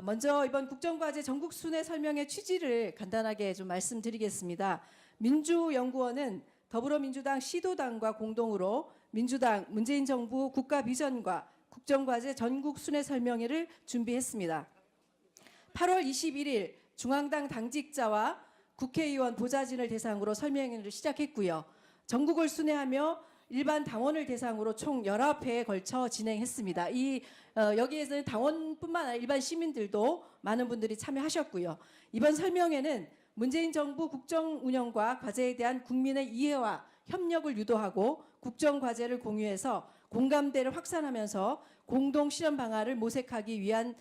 먼저 이번 국정과제 전국 순회 설명의 취지를 간단하게 좀 말씀드리겠습니다. 민주연구원은 더불어민주당 시도당과 공동으로 민주당 문재인 정부 국가 비전과 국정과제 전국 순회 설명회를 준비했습니다. 8월 21일 중앙당 당직자와 국회의원 보좌진을 대상으로 설명회를 시작했고요. 전국을 순회하며 일반 당원을 대상으로 총 19회에 걸쳐 진행했습니다. 여기에서는 당원뿐만 아니라 일반 시민들도 많은 분들이 참여하셨고요. 이번 설명회는 문재인 정부 국정 운영과 과제에 대한 국민의 이해와 협력을 유도하고 국정 과제를 공유해서 공감대를 확산하면서 공동 실현 방안을 모색하기 위한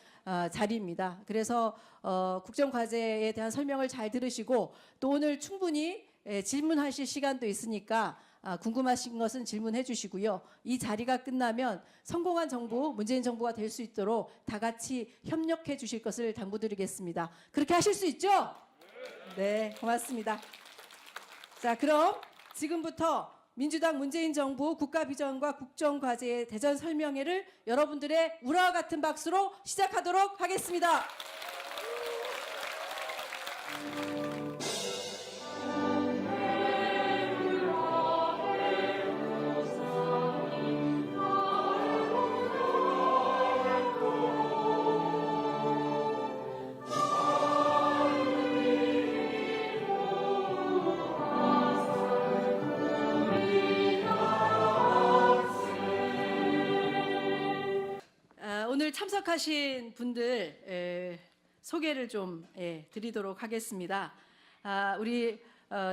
자리입니다. 그래서 국정 과제에 대한 설명을 잘 들으시고 또 오늘 충분히 질문하실 시간도 있으니까 궁금하신 것은 질문해 주시고요. 이 자리가 끝나면 성공한 정부, 문재인 정부가 될 수 있도록 다 같이 협력해 주실 것을 당부드리겠습니다. 그렇게 하실 수 있죠? 네, 고맙습니다. 자, 그럼 지금부터 민주당 문재인 정부 국가 비전과 국정 과제의 대전 설명회를 여러분들의 우라와 같은 박수로 시작하도록 하겠습니다. 오늘 참석하신 분들 소개를 좀 드리도록 하겠습니다. 우리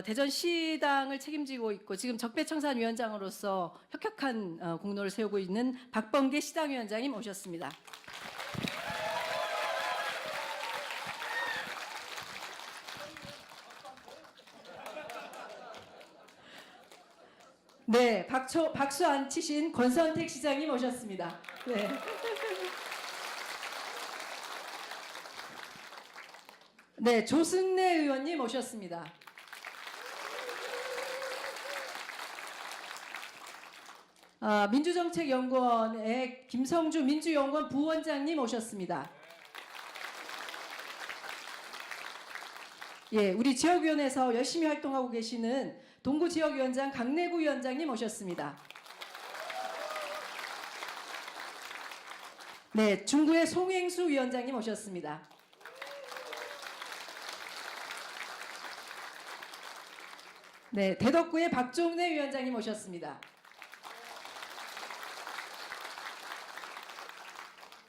대전시당을 책임지고 있고 지금 적폐청산위원장으로서 혁혁한 공로를 세우고 있는 박범계 시당위원장님 오셨습니다. 네, 박수 안 치신 권선택 시장님 오셨습니다. 네. 네, 조승래 의원님 오셨습니다. 민주정책연구원의 김성주 민주연구원 부원장님 오셨습니다. 예, 우리 지역위원회에서 열심히 활동하고 계시는 동구지역위원장 강내구 위원장님 오셨습니다. 네, 중구의 송행수 위원장님 오셨습니다. 네, 대덕구의 박종래 위원장님 오셨습니다.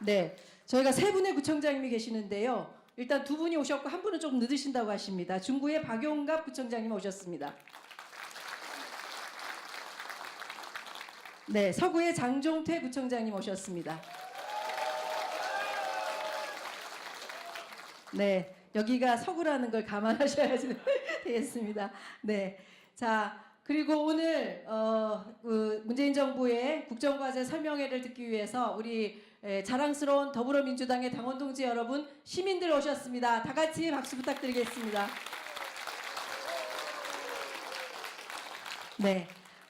네, 저희가 세 분의 구청장님이 계시는데요. 일단 두 분이 오셨고 한 분은 조금 늦으신다고 하십니다. 중구의 박용갑 구청장님 오셨습니다. 네, 서구의 장종태 구청장님 오셨습니다. 네, 여기가 서구라는 걸 감안하셔야지 되겠습니다. 네, 자 그리고 오늘 문재인 정부의 국정과제 설명회를 듣기 위해서 우리 자랑스러운 더불어민주당의 당원 동지 여러분, 시민들 오셨습니다. 다 같이 박수 부탁드리겠습니다. 네,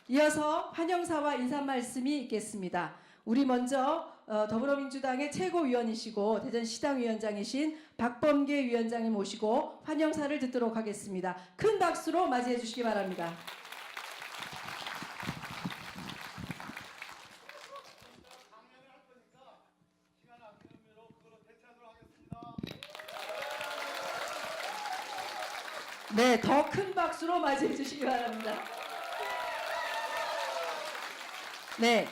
이어서 환영사와 인사 말씀이 있겠습니다. 우리 먼저 더불어민주당의 최고위원이시고 대전시당위원장이신 박범계 위원장님 모시고 환영사를 듣도록 하겠습니다. 큰 박수로 맞이해 주시기 바랍니다. 네, 더 큰 박수로 맞이해 주시기 바랍니다. 네,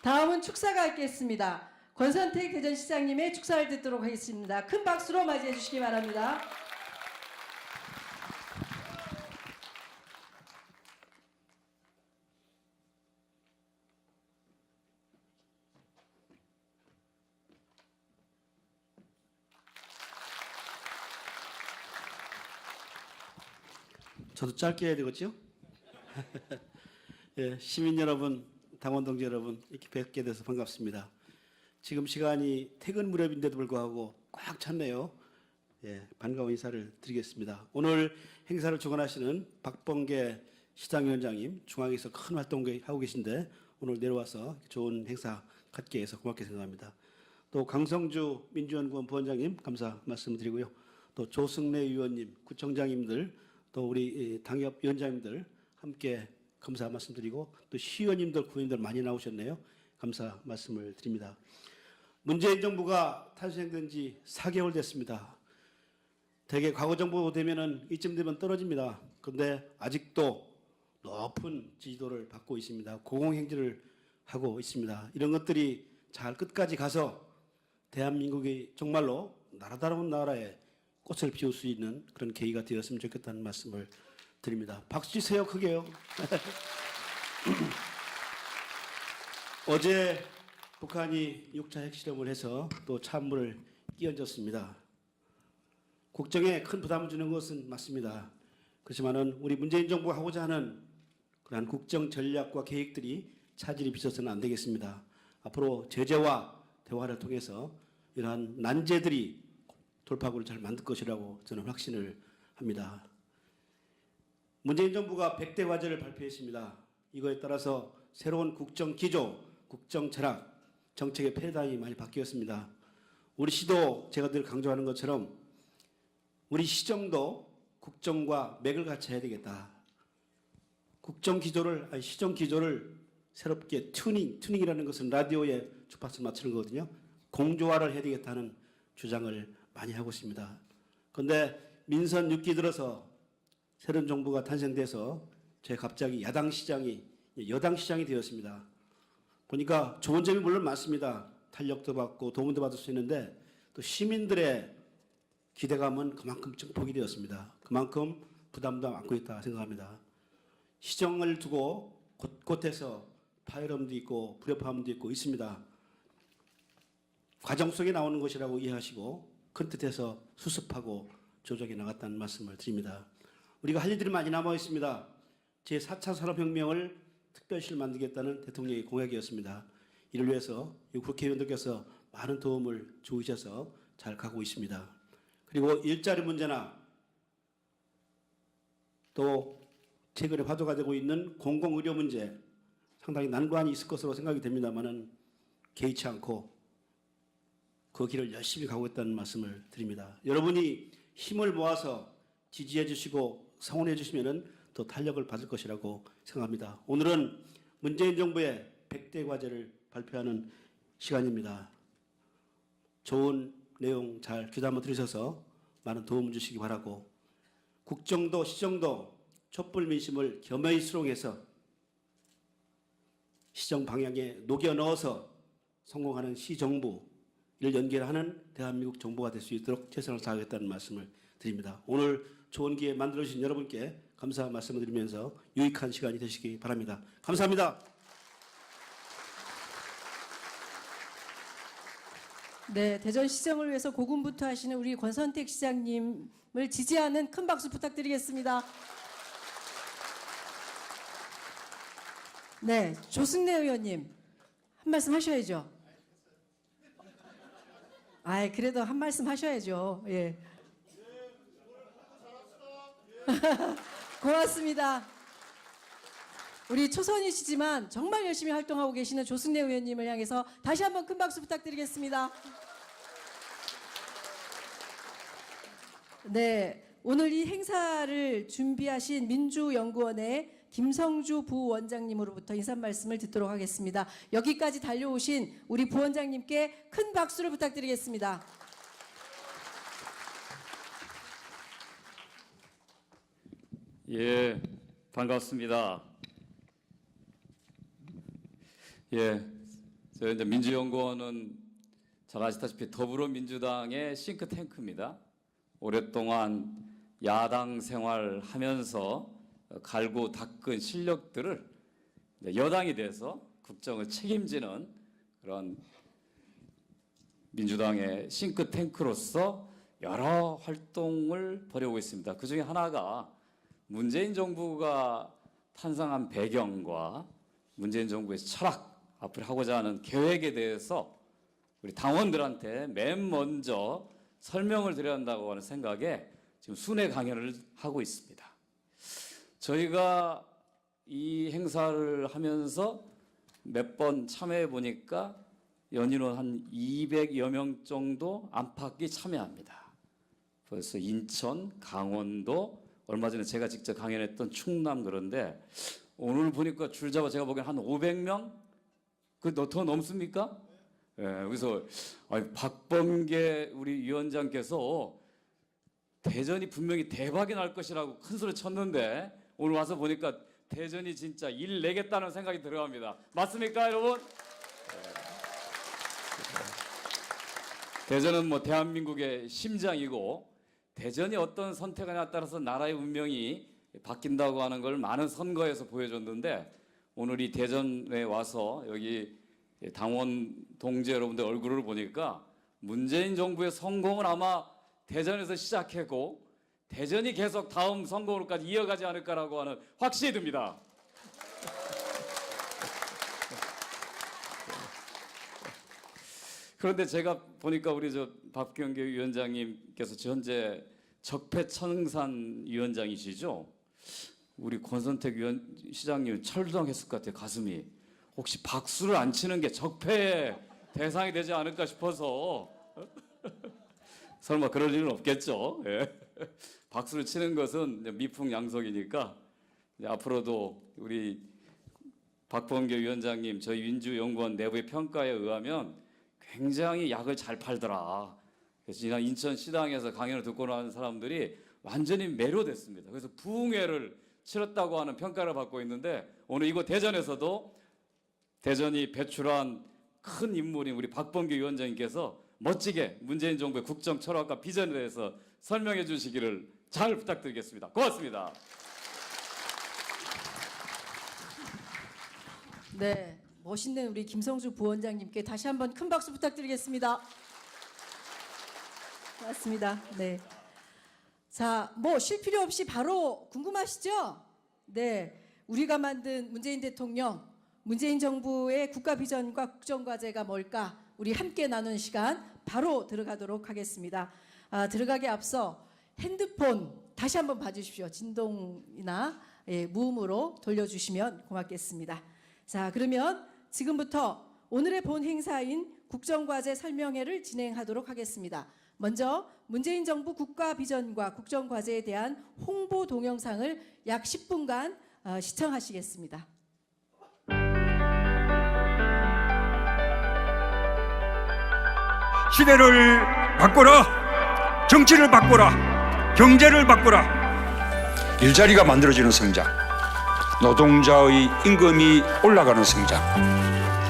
다음은 축사가 있겠습니다. 권선택 대전시장님의 축사를 듣도록 하겠습니다. 큰 박수로 맞이해 주시기 바랍니다. 저도 짧게 해야 되겠죠? 예, 시민 여러분, 당원 동지 여러분, 이렇게 뵙게 돼서 반갑습니다. 지금 시간이 퇴근 무렵인데도 불구하고 꽉 찼네요. 예, 반가운 인사를 드리겠습니다. 오늘 행사를 주관하시는 박범계 시당위원장님, 중앙에서 큰 활동을 하고 계신데 오늘 내려와서 좋은 행사 갖게 해서 고맙게 생각합니다. 또 강성주 민주연구원 부원장님 감사 말씀드리고요. 또 조승래 의원님, 구청장님들, 또 우리 당협위원장님들 함께 감사 말씀드리고 또 시의원님들, 구의원님들 많이 나오셨네요. 감사 말씀을 드립니다. 문재인 정부가 탄생된 지 4개월 됐습니다. 대개 과거 정부 되면은 이쯤 되면 떨어집니다. 그런데 아직도 높은 지지도를 받고 있습니다. 고공행진을 하고 있습니다. 이런 것들이 잘 끝까지 가서 대한민국이 정말로 나라다운 나라에 꽃을 피울 수 있는 그런 계기가 되었으면 좋겠다는 말씀을 드립니다. 박수 주세요, 크게요. 어제 북한이 6차 핵실험을 해서 또 찬물을 끼얹었습니다. 국정에 큰 부담을 주는 것은 맞습니다. 그렇지만은 우리 문재인 정부가 하고자 하는 그러한 국정 전략과 계획들이 차질이 빚어서는 안 되겠습니다. 앞으로 제재와 대화를 통해서 이러한 난제들이 돌파구를 잘 만들 것이라고 저는 확신을 합니다. 문재인 정부가 100대 과제를 발표했습니다. 이거에 따라서 새로운 국정 기조, 국정 철학, 정책의 패러다임이 많이 바뀌었습니다. 우리 시도 제가 늘 강조하는 것처럼 우리 시정도 국정과 맥을 같이 해야 되겠다. 시정 기조를 새롭게 튜닝이라는 것은 라디오에 주파수 맞추는 거거든요. 공조화를 해야 되겠다는 주장을 많이 하고 있습니다. 그런데 민선 6기 들어서 새로운 정부가 탄생돼서 갑자기 야당 시장이 여당 시장이 되었습니다. 보니까 좋은 점이 물론 많습니다. 탄력도 받고 도움도 받을 수 있는데 또 시민들의 기대감은 그만큼 증폭이 되었습니다. 그만큼 부담도 안고 있다 생각합니다. 시정을 두고 곳곳에서 파열음도 있고 불협화음도 있고 있습니다. 과정 속에 나오는 것이라고 이해하시고 큰 뜻에서 수습하고 조정해 나갔다는 말씀을 드립니다. 우리가 할 일들이 많이 남아 있습니다. 제4차 산업혁명을 특별시를 만들겠다는 대통령의 공약이었습니다. 이를 위해서 국회의원들께서 많은 도움을 주셔서 잘 가고 있습니다. 그리고 일자리 문제나 또 최근에 화두가 되고 있는 공공의료 문제 상당히 난관이 있을 것으로 생각이 됩니다만은 개의치 않고 그 길을 열심히 가고 있다는 말씀을 드립니다. 여러분이 힘을 모아서 지지해 주시고 성원해 주시면은 더 탄력을 받을 것이라고 생각합니다. 오늘은 문재인 정부의 100대 과제를 발표하는 시간입니다. 좋은 내용 잘 귀담아 들으셔서 많은 도움 주시기 바라고 국정도 시정도 촛불 민심을 겸허히 수용해서 시정 방향에 녹여 넣어서 성공하는 시정부 이를 연결하는 대한민국 정부가 될 수 있도록 최선을 다하겠다는 말씀을 드립니다. 오늘 좋은 기회 만들어주신 여러분께 감사 말씀을 드리면서 유익한 시간이 되시기 바랍니다. 감사합니다. 네, 대전 시정을 위해서 고군분투 하시는 우리 권선택 시장님을 지지하는 큰 박수 부탁드리겠습니다. 네, 조승래 의원님 한 말씀 하셔야죠. 그래도 한 말씀 하셔야죠. 예. 고맙습니다. 우리 초선이시지만 정말 열심히 활동하고 계시는 조승래 의원님을 향해서 다시 한번 큰 박수 부탁드리겠습니다. 네, 오늘 이 행사를 준비하신 민주연구원의 김성주 부원장님으로부터 인사 말씀을 듣도록 하겠습니다. 여기까지 달려오신 우리 부원장님께 큰 박수를 부탁드리겠습니다. 예, 반갑습니다. 예, 저희 이제 민주연구원은 잘 아시다시피 더불어민주당의 싱크탱크입니다. 오랫동안 야당 생활하면서 갈고 닦은 실력들을 여당이 돼서 국정을 책임지는 그런 민주당의 싱크탱크로서 여러 활동을 벌여오고 있습니다. 그 중에 하나가 문재인 정부가 탄생한 배경과 문재인 정부의 철학, 앞으로 하고자 하는 계획에 대해서 우리 당원들한테 맨 먼저 설명을 드려야 한다고 하는 생각에 지금 순회 강연을 하고 있습니다. 저희가 이 행사를 하면서 몇 번 참여해 보니까 연인원 한 200여 명 정도 안팎이 참여합니다. 벌써 인천, 강원도, 얼마 전에 제가 직접 강연했던 충남 그런데 오늘 보니까 줄 잡아 제가 보기엔 한 500명? 더 넘습니까? 예, 그래서 박범계 우리 위원장께서 대전이 분명히 대박이 날 것이라고 큰 소리 쳤는데 오늘 와서 보니까 대전이 진짜 일 내겠다는 생각이 들어갑니다. 맞습니까, 여러분? 대전은 뭐 대한민국의 심장이고 대전이 어떤 선택하냐에 따라서 나라의 운명이 바뀐다고 하는 걸 많은 선거에서 보여줬는데 오늘 이 대전에 와서 여기 당원 동지 여러분들 얼굴을 보니까 문재인 정부의 성공은 아마 대전에서 시작했고 대전이 계속 다음 선거로까지 이어가지 않을까라고 하는 확신이 듭니다. 그런데 제가 보니까 우리 박병계 위원장님께서 현재 적폐청산 위원장이시죠? 우리 권선택 시장님 철렁했을 것 같아요. 가슴이. 혹시 박수를 안 치는 게 적폐의 대상이 되지 않을까 싶어서 설마 그럴 일은 없겠죠. 예. 박수를 치는 것은 미풍양속이니까 앞으로도 우리 박범계 위원장님 저희 민주연구원 내부의 평가에 의하면 굉장히 약을 잘 팔더라. 그래서 지난 인천 시당에서 강연을 듣고 나온 사람들이 완전히 매료됐습니다. 그래서 부흥회를 치렀다고 하는 평가를 받고 있는데 오늘 이곳 대전에서도 대전이 배출한 큰 인물인 우리 박범계 위원장님께서 멋지게 문재인 정부의 국정 철학과 비전에 대해서 설명해 주시기를 잘 부탁드리겠습니다. 고맙습니다. 네, 멋있는 우리 김성주 부원장님께 다시 한번 큰 박수 부탁드리겠습니다. 고맙습니다. 네. 자, 뭐 쉴 필요 없이 바로 궁금하시죠? 네, 우리가 만든 문재인 대통령, 문재인 정부의 국가 비전과 국정 과제가 뭘까? 우리 함께 나누는 시간 바로 들어가도록 하겠습니다. 들어가기 앞서 핸드폰 다시 한번 봐주십시오. 진동이나 무음으로 돌려주시면 고맙겠습니다. 자, 그러면 지금부터 오늘의 본 행사인 국정과제 설명회를 진행하도록 하겠습니다. 먼저 문재인 정부 국가 비전과 국정과제에 대한 홍보 동영상을 약 10분간 시청하시겠습니다. 시대를 바꿔라, 정치를 바꿔라, 경제를 바꿔라. 일자리가 만들어지는 성장, 노동자의 임금이 올라가는 성장,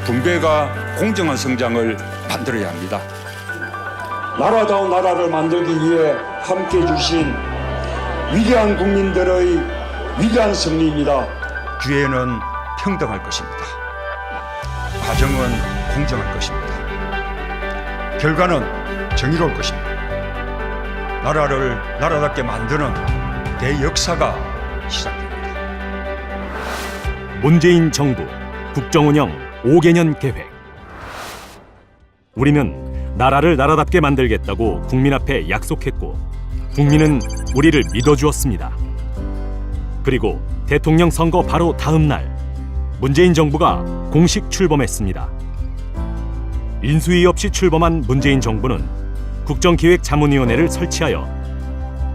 분배가 공정한 성장을 만들어야 합니다. 나라다운 나라를 만들기 위해 함께해 주신 위대한 국민들의 위대한 승리입니다. 기회는 평등할 것입니다. 과정은 공정할 것입니다. 결과는 정의로울 것입니다. 나라를 나라답게 만드는 대역사가 시작됩니다. 문재인 정부 국정운영 5개년 계획. 우리는 나라를 나라답게 만들겠다고 국민 앞에 약속했고 국민은 우리를 믿어주었습니다. 그리고 대통령 선거 바로 다음 날 문재인 정부가 공식 출범했습니다. 인수위 없이 출범한 문재인 정부는 국정기획자문위원회를 설치하여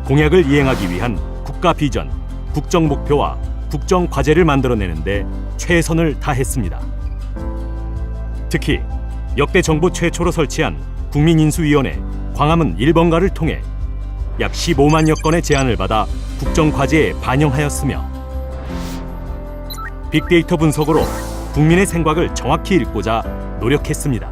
공약을 이행하기 위한 국가 비전, 국정 목표와 국정 과제를 만들어내는데 최선을 다했습니다. 특히 역대 정부 최초로 설치한 국민인수위원회 광화문 1번가를 통해 약 15만여 건의 제안을 받아 국정 과제에 반영하였으며 빅데이터 분석으로 국민의 생각을 정확히 읽고자 노력했습니다.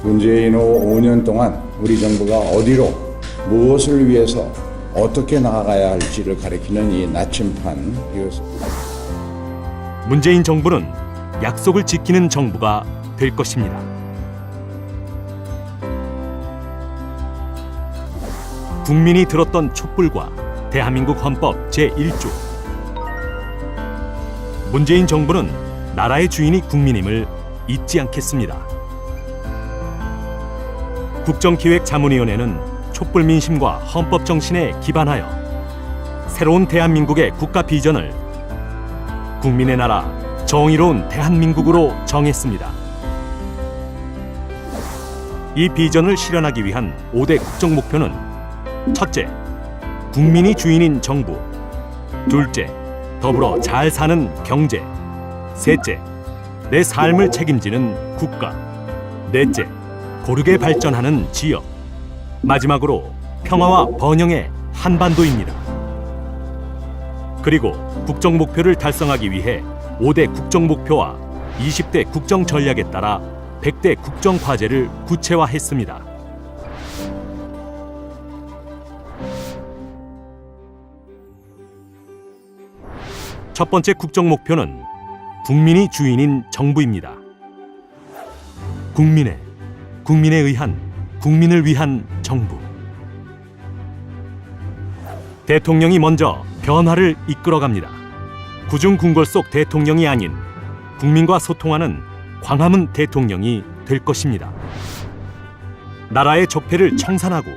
문재인 후 5년 동안 우리 정부가 어디로 무엇을 위해서 어떻게 나아가야 할지를 가리키는 이 나침판, 이것을 문재인 정부는 약속을 지키는 정부가 될 것입니다. 국민이 들었던 촛불과 대한민국 헌법 제1조. 문재인 정부는 나라의 주인이 국민임을 잊지 않겠습니다. 국정기획자문위원회는 촛불 민심과 헌법 정신에 기반하여 새로운 대한민국의 국가 비전을 국민의 나라 정의로운 대한민국으로 정했습니다. 이 비전을 실현하기 위한 5대 국정 목표는 첫째, 국민이 주인인 정부. 둘째, 더불어 잘 사는 경제. 셋째, 내 삶을 책임지는 국가. 넷째, 고르게 발전하는 지역. 마지막으로 평화와 번영의 한반도입니다. 그리고 국정 목표를 달성하기 위해 5대 국정 목표와 20대 국정 전략에 따라 100대 국정 과제를 구체화했습니다. 첫 번째 국정 목표는 국민이 주인인 정부입니다. 국민에 의한, 국민을 위한 정부. 대통령이 먼저 변화를 이끌어갑니다. 구중궁궐 속 대통령이 아닌 국민과 소통하는 광화문 대통령이 될 것입니다. 나라의 적폐를 청산하고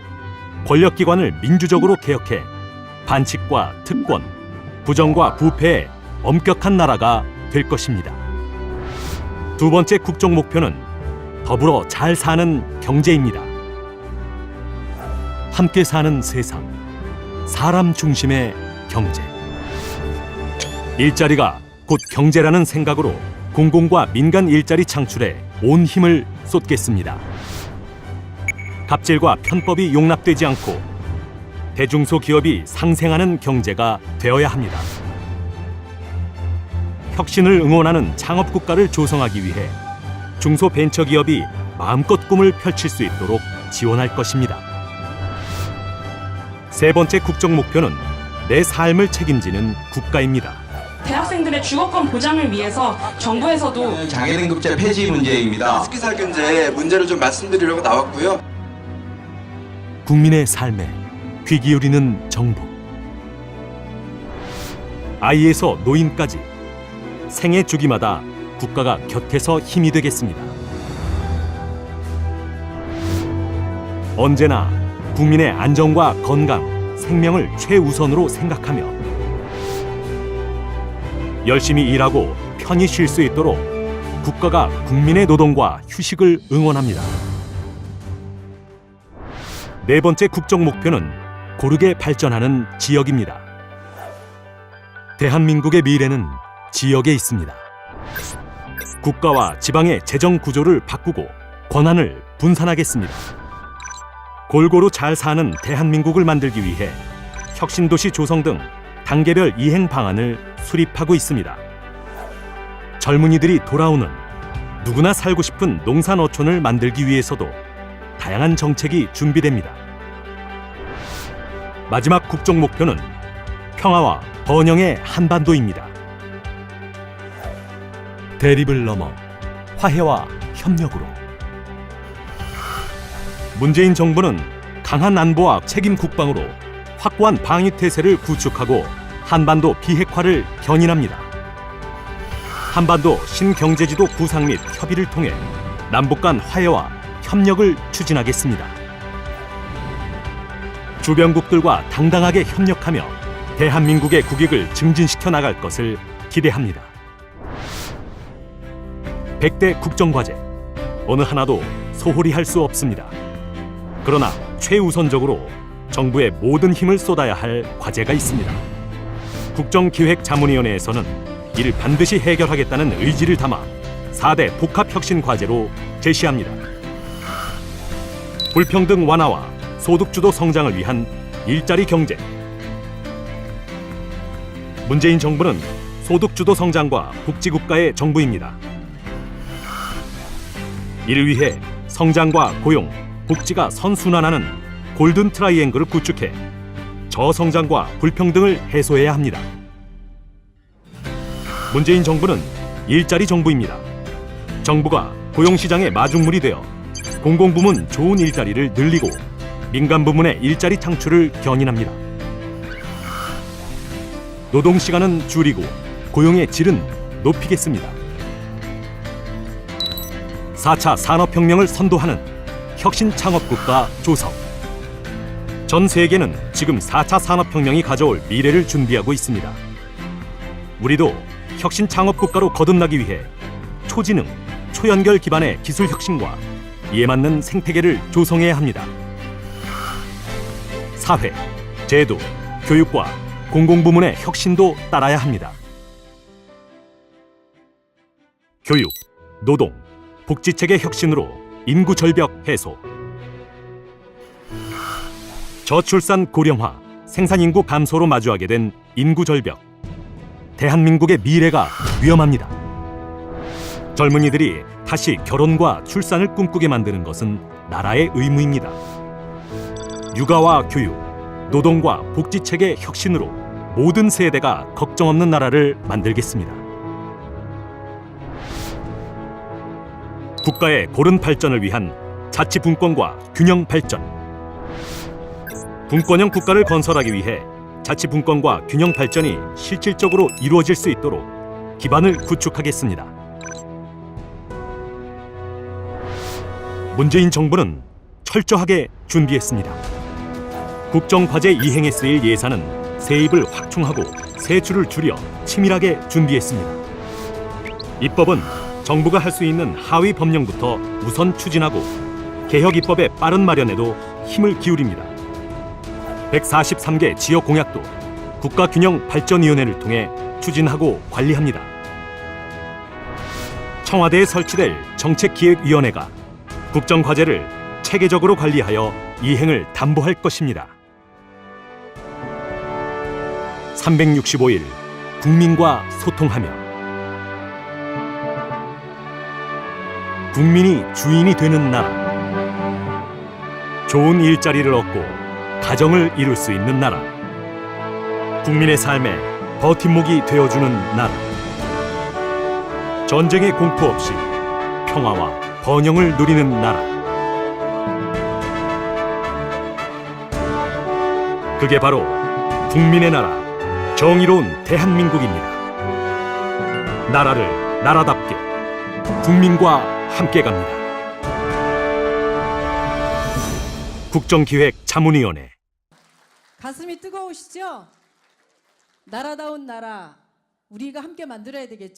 권력기관을 민주적으로 개혁해 반칙과 특권, 부정과 부패의 엄격한 나라가 될 것입니다. 두 번째 국정 목표는 더불어 잘 사는 경제입니다. 함께 사는 세상, 사람 중심의 경제. 일자리가 곧 경제라는 생각으로 공공과 민간 일자리 창출에 온 힘을 쏟겠습니다. 갑질과 편법이 용납되지 않고 대중소기업이 상생하는 경제가 되어야 합니다. 혁신을 응원하는 창업국가를 조성하기 위해 중소벤처기업이 마음껏 꿈을 펼칠 수 있도록 지원할 것입니다. 세 번째 국정 목표는 내 삶을 책임지는 국가입니다. 대학생들의 주거권 보장을 위해서 정부에서도 장애등급제 폐지 문제입니다. 습기살균제 문제를 좀 말씀드리려고 나왔고요. 국민의 삶에 귀 기울이는 정부. 아이에서 노인까지 생애 주기마다 국가가 곁에서 힘이 되겠습니다. 언제나 국민의 안전과 건강, 생명을 최우선으로 생각하며 열심히 일하고 편히 쉴 수 있도록 국가가 국민의 노동과 휴식을 응원합니다. 네 번째 국정 목표는 고르게 발전하는 지역입니다. 대한민국의 미래는 지역에 있습니다. 국가와 지방의 재정 구조를 바꾸고 권한을 분산하겠습니다. 골고루 잘 사는 대한민국을 만들기 위해 혁신도시 조성 등 단계별 이행 방안을 수립하고 있습니다. 젊은이들이 돌아오는 누구나 살고 싶은 농산어촌을 만들기 위해서도 다양한 정책이 준비됩니다. 마지막 국정 목표는 평화와 번영의 한반도입니다. 대립을 넘어 화해와 협력으로 문재인 정부는 강한 안보와 책임 국방으로 확고한 방위 태세를 구축하고 한반도 비핵화를 견인합니다. 한반도 신경제지도 구상 및 협의를 통해 남북 간 화해와 협력을 추진하겠습니다. 주변국들과 당당하게 협력하며 대한민국의 국익을 증진시켜 나갈 것을 기대합니다. 100대 국정과제, 어느 하나도 소홀히 할 수 없습니다. 그러나 최우선적으로 정부의 모든 힘을 쏟아야 할 과제가 있습니다. 국정기획자문위원회에서는 이를 반드시 해결하겠다는 의지를 담아 4대 복합혁신과제로 제시합니다. 불평등 완화와 소득주도 성장을 위한 일자리 경제. 문재인 정부는 소득주도 성장과 복지국가의 정부입니다. 이를 위해 성장과 고용, 복지가 선순환하는 골든 트라이앵글을 구축해 저성장과 불평등을 해소해야 합니다. 문재인 정부는 일자리 정부입니다. 정부가 고용시장의 마중물이 되어 공공부문 좋은 일자리를 늘리고 민간부문의 일자리 창출을 견인합니다. 노동시간은 줄이고 고용의 질은 높이겠습니다. 4차 산업혁명을 선도하는 혁신 창업국가 조성. 전 세계는 지금 4차 산업혁명이 가져올 미래를 준비하고 있습니다. 우리도 혁신 창업 국가로 거듭나기 위해 초지능, 초연결 기반의 기술 혁신과 이에 맞는 생태계를 조성해야 합니다. 사회, 제도, 교육과 공공부문의 혁신도 따라야 합니다. 교육, 노동, 복지체계 혁신으로 인구 절벽 해소. 저출산 고령화, 생산인구 감소로 마주하게 된 인구 절벽. 대한민국의 미래가 위험합니다. 젊은이들이 다시 결혼과 출산을 꿈꾸게 만드는 것은 나라의 의무입니다. 육아와 교육, 노동과 복지체계 혁신으로 모든 세대가 걱정 없는 나라를 만들겠습니다. 국가의 고른 발전을 위한 자치분권과 균형 발전. 분권형 국가를 건설하기 위해 자치분권과 균형 발전이 실질적으로 이루어질 수 있도록 기반을 구축하겠습니다. 문재인 정부는 철저하게 준비했습니다. 국정과제 이행에 쓰일 예산은 세입을 확충하고 세출을 줄여 치밀하게 준비했습니다. 입법은 정부가 할 수 있는 하위 법령부터 우선 추진하고 개혁 입법의 빠른 마련에도 힘을 기울입니다. 143개 지역 공약도 국가균형발전위원회를 통해 추진하고 관리합니다. 청와대에 설치될 정책기획위원회가 국정과제를 체계적으로 관리하여 이행을 담보할 것입니다. 365일 국민과 소통하며 국민이 주인이 되는 나라. 좋은 일자리를 얻고 가정을 이룰 수 있는 나라. 국민의 삶에 버팀목이 되어주는 나라. 전쟁의 공포 없이 평화와 번영을 누리는 나라. 그게 바로 국민의 나라, 정의로운 대한민국입니다. 나라를 나라답게 국민과 함께 갑니다. 국정기획자문위원회. 가슴이 뜨거우시죠? 나라다운 나라, 우리가 함께 만들어야 되겠죠.